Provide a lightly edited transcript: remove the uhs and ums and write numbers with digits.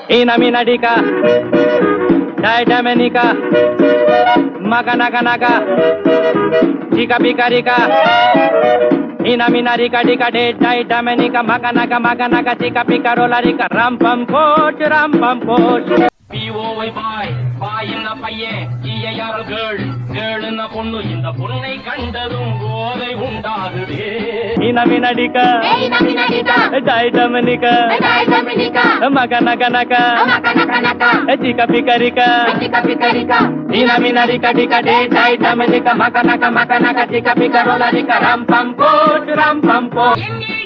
Ina minadika, Daidamenika, Maganaganaga, Chika Picarika, Ina minarika dika de Daidamenika, Maganaga, Chika Picarolarika, Rampam Coach. P.O.Y. boy in the பையன் G.A.R. girl in the பொண்ணு இந்த பொண்ணை கண்டதும் போதை உண்டாகுதே இனமினடிகா டைடமினிகா மகனகனகா Zika பிகரிகா இனமினடிகா Digha டே டைடமினிகா மகனக Zika பிகரோலரிகா ரம் பம் boat